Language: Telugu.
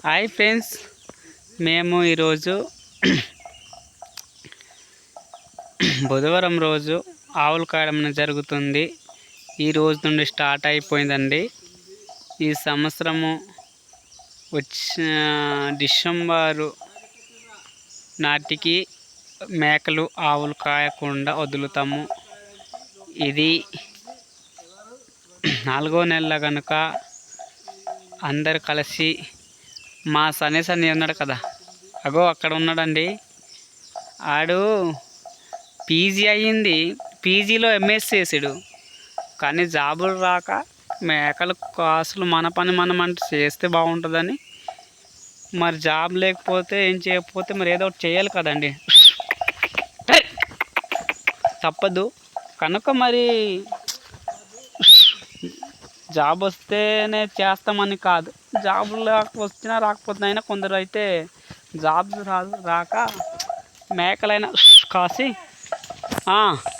హాయ్ ఫ్రెండ్స్, మేము ఈరోజు బుధవారం రోజు ఆవులు కాయడం జరుగుతుంది. ఈ రోజు నుండి స్టార్ట్ అయిపోయిందండి. ఈ సంవత్సరము వచ్చిన డిసెంబరు నాటికి మేకలు ఆవులు కాయకుండా వదులుతాము. ఇది 4వ నెల కనుక అందరు కలిసి మా సన్నీ ఉన్నాడు కదా, అగో అక్కడ ఉన్నాడండి. ఆడు పీజీ అయ్యింది, పీజీలో ఎంఎస్సీ చేసాడు. కానీ జాబులు రాక మేకలు కాసులు మన పని మనం అంటే చేస్తే బాగుంటుందని, మరి జాబ్ లేకపోతే ఏం చేయకపోతే మరి ఏదో ఒకటి చేయాలి కదండి, తప్పదు. కనుక మరి జాబ్ వస్తేనే చేస్తామని కాదు, జాబులు వచ్చినా రాకపోతున్నా కొందరు అయితే జాబ్స్ రాక మేకలైనా కాసి